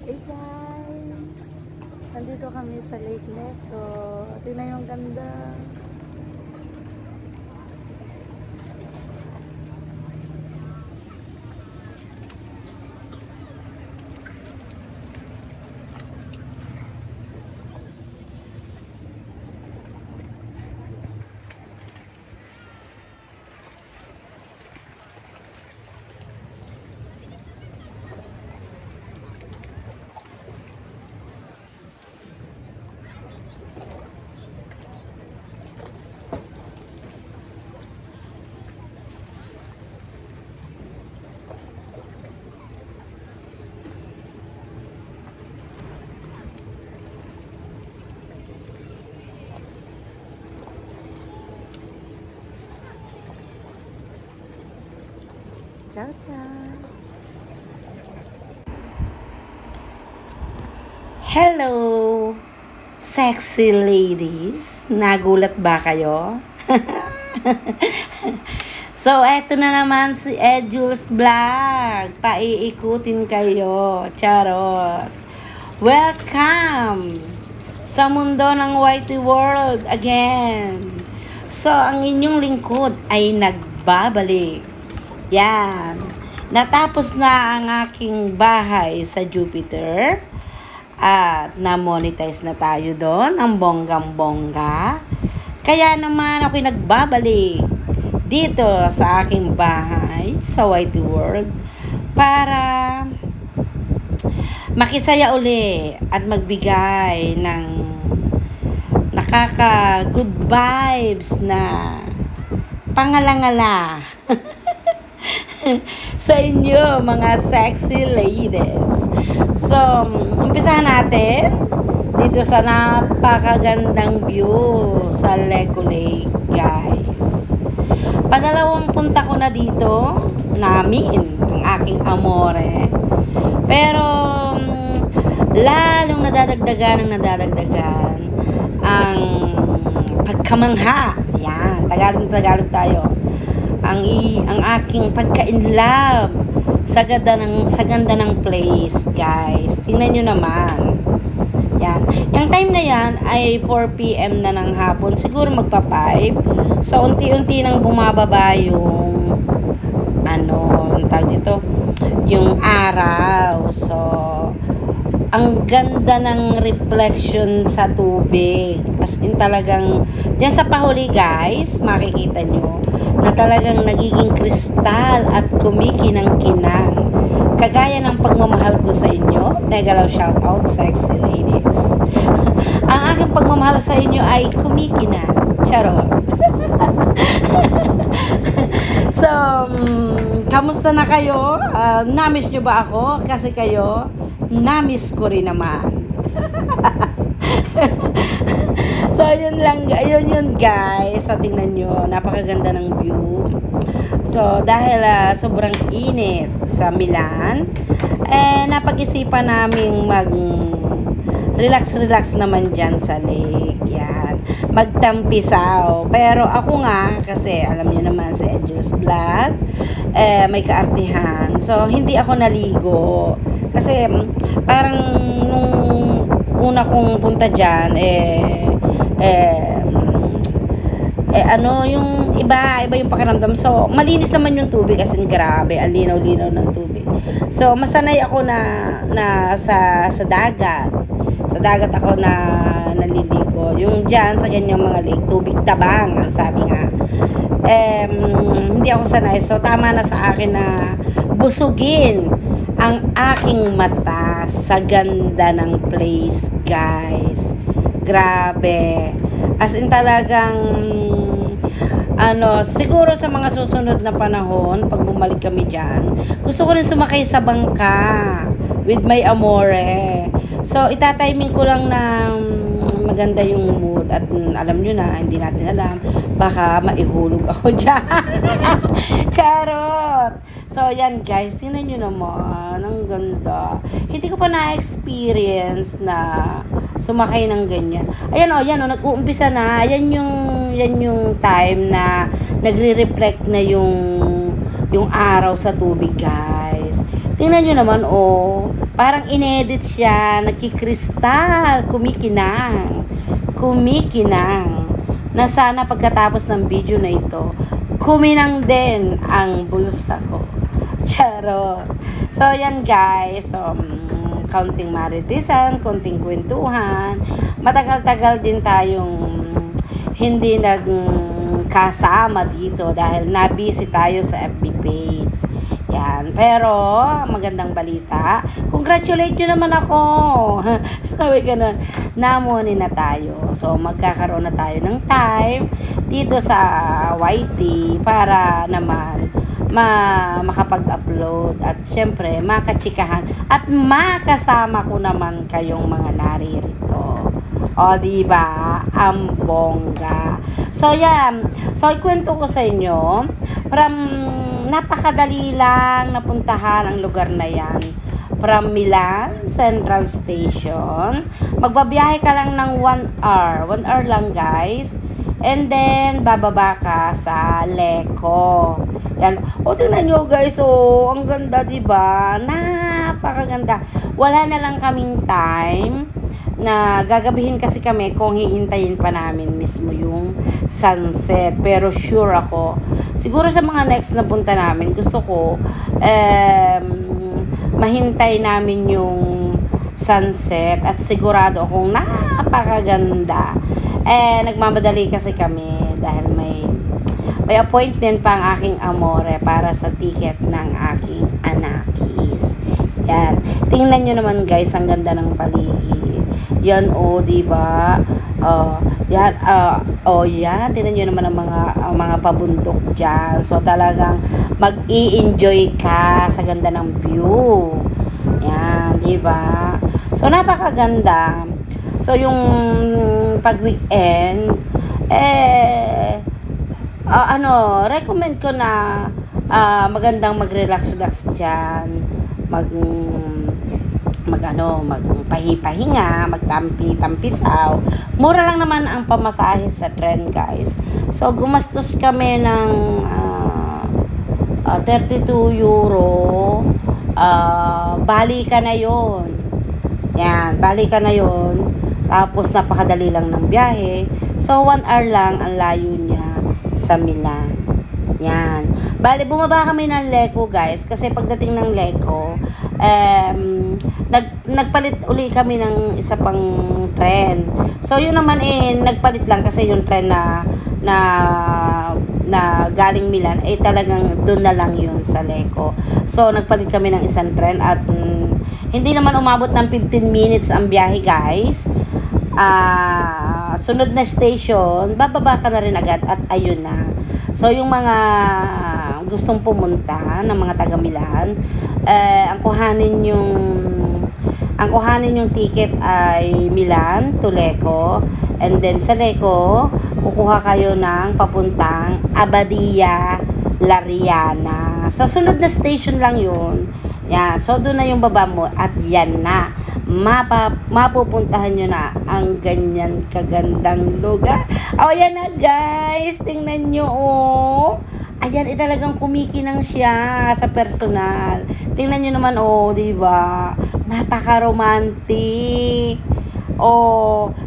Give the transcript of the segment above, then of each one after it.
Hey guys! Nandito kami sa Lake Leto. Tingnan yung ganda. Ciao, ciao! Hello! Sexy ladies! Nagulat ba kayo? So, eto na naman si Jules Vlog. Paiikutin kayo. Charot! Welcome sa mundo ng Whitey World again. So, ang inyong lingkod ay nagbabalik. Yan. Natapos na ang aking bahay sa Jupiter. At na-monetize na tayo doon. Ang bonggang-bongga. Kaya naman ako'y nagbabalik dito sa aking bahay sa Whitey World para makisaya uli at magbigay ng nakaka-good vibes na pangalangala sa inyo mga sexy ladies. So, umpisahan natin dito sa napakagandang view sa Leco Lake, guys. Padalawang punta ko na dito namin ang aking amore. Pero lalong nadadagdagan ang pagkamangha. Yan, Tagalog tayo. Ang aking pagka-in-love sa ganda ng place, guys. Tingnan nyo naman. Yan. Yung time na yan ay 4 PM na ng hapon. Siguro magpa-5. So, unti-unti nang bumababa yung tawag dito, yung araw. So, ang ganda ng reflection sa tubig. As in talagang, dyan sa pahuli, guys, makikita nyo na talagang nagiging kristal at kumikinang-kinang. Kagaya ng pagmamahal ko sa inyo, mega love shout out, sexy ladies. Ang aking pagmamahal sa inyo ay kumikinang. Charot. So, kamusta na kayo? Namiss nyo ba ako? Kasi kayo, namiss ko rin naman. So, yun guys. So, tingnan nyo, napakaganda ng view. So, dahil sobrang init sa Milan, napag-isipan naming relax naman dyan sa lake. Yan. Magtampisaw. Pero ako nga, kasi alam niyo naman si Jules Vlog, may kaartihan. So, hindi ako naligo. Kasi, parang nung una kong punta dyan, yung iba yung pakiramdam. So, malinis naman yung tubig, kasi grabe, ang linaw-linaw ng tubig. So, masanay ako na sa dagat. Sa dagat ako na naliligo. Yung dyan, sa ganyang mga lake, tubig tabang, ang sabi nga. Hindi ako sanay. So, tama na sa akin na busugin ang aking mata sa ganda ng place, guys. Grabe. As in talagang siguro sa mga susunod na panahon, pag bumalik kami dyan, gusto ko rin sumakay sa bangka with my amore. So, itatiming ko lang na maganda yung mood at alam nyo na, hindi natin alam, baka maihulog ako dyan. Charot! So, yan guys, tingnan nyo naman, ang ganda. Hindi ko pa na-experience na sumakay ng ganyan. Ayan nag-uumpisa na. Yan yung time na nagre-reflect na yung araw sa tubig, guys. Tingnan nyo naman, Parang inedit siya, nagkikristal, kumikinang. Kumikinang. Na sana pagkatapos ng video na ito, kuminang din ang bulsa ko. Charot. So, yan guys. So, kaunting maritisan, konting kwentuhan. Matagal-tagal din tayong hindi nagkasama dito dahil nabisi tayo sa FB page. Yan. Pero, magandang balita. Congratulate nyo naman ako. Sabi ganun. Namoni na tayo. So, magkakaroon na tayo ng time dito sa YT para naman makapag-upload at syempre makachikahan at makasama ko naman kayong mga naririto. O, diba? Ang bongga. So, yan. So, ikwento ko sa inyo. From napakadali lang napuntahan ang lugar na yan. From Milan Central Station. Magbabiyahe ka lang ng 1 hour. 1 hour lang, guys. And then, bababa ka sa Lecco. Yan. O, tingnan nyo, guys. O, ang ganda, diba? Napakaganda. Wala na lang kaming time na gagabihin kasi kami kung hihintayin pa namin mismo yung sunset. Pero sure ako, siguro sa mga next na punta namin, gusto ko mahintay namin yung sunset at sigurado akong napakaganda. Nagmamadali kasi kami dahil may appointment pa ang aking amore para sa ticket ng aking anakis. Yan. Tingnan nyo naman guys, ang ganda ng paligid. Yan diba? Yan, yan. Tingnan nyo naman ang mga pabundok dyan. So, talagang mag-i-enjoy ka sa ganda ng view. Yan, diba? So, napakaganda. So, yung pag-weekend, recommend ko na magandang mag-relax-relax dyan. Magpahinga, magtampi-tampisaw. Mura lang naman ang pamasahe sa tren, guys. So, gumastos kami ng 32 euro. Balikan na yon. Yan, balikan na yon. Tapos, napakadali lang ng biyahe. So, 1 hour lang ang layo niya sa Milan. Yan. Bali, bumaba kami ng Lecco, guys. Kasi pagdating ng Lecco, nagpalit uli kami ng isa pang tren. So, yun naman nagpalit lang kasi yung tren na galing Milan, talagang doon na lang yun sa Lecco. So, nagpalit kami ng isang tren at hindi naman umabot ng 15 minutes ang biyahe, guys. Sunod na station, bababa ka na rin agad at ayun na. So, yung mga gustong pumunta ng mga taga Milan, ang kuhanin yung ticket ay Milan to Lecco, and then sa Lecco kukuha kayo ng papuntang Abbadia Lariana. So, sunod na station lang yun. Yan. So, doon na yung baba mo at yan na. Mapupuntahan nyo na ang ganyan kagandang lugar. Yan na, guys. Tingnan nyo, Ayan, talagang kumikinang siya sa personal. Tingnan nyo naman, diba? Napaka-romantic.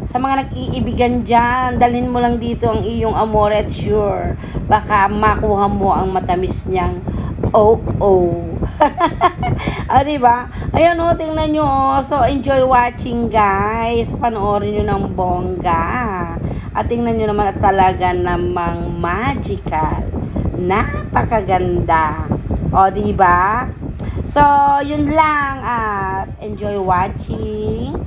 Sa mga nag-iibigan dyan, dalhin mo lang dito ang iyong amore at sure, baka makuha mo ang matamis niyang diba? Ayan tingnan nyo. So, enjoy watching, guys. Panoorin nyo ng bongga. At tingnan nyo naman at talaga namang magical. Napakaganda. Diba? So, yun lang. At enjoy watching.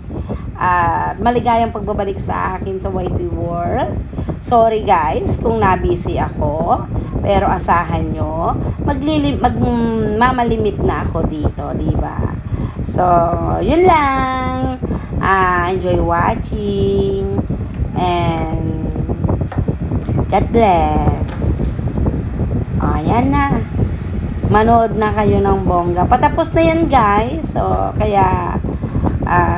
At maligayang pagbabalik sa akin sa YT World. Sorry guys kung nabisi ako, pero asahan nyo, mamalimit na ako dito, diba? So, yun lang. Enjoy watching and God bless. Yan na. Manood na kayo ng bongga. Patapos na yan, guys. So, kaya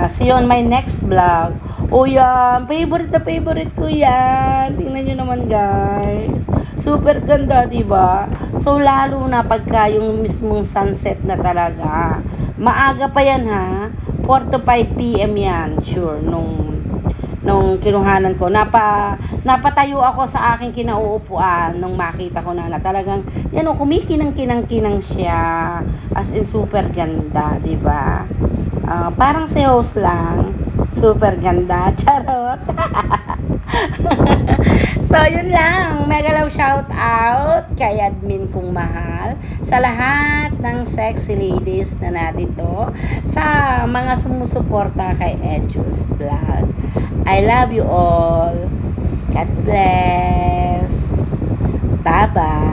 see you on my next vlog. Yan. Favorite na favorite ko yan. Tingnan nyo naman, guys. Super ganda, diba? So, lalo na pagka yung mismong sunset na talaga. Maaga pa yan ha. 4 to 5 p.m. yan, sure, nung kinuhanan ko. Napatayo ako sa aking kinauupuan nung makita ko na talagang, yan o, kumikinang-kinang-kinang siya. As in, super ganda, di ba? Parang si host lang. Super ganda. Charot. So, yun lang. Mega love shout out kay admin kong mahal. Sa lahat ng sexy ladies na nandito. Sa mga sumusuporta kay Edjus Vlog. I love you all. God bless. Bye-bye.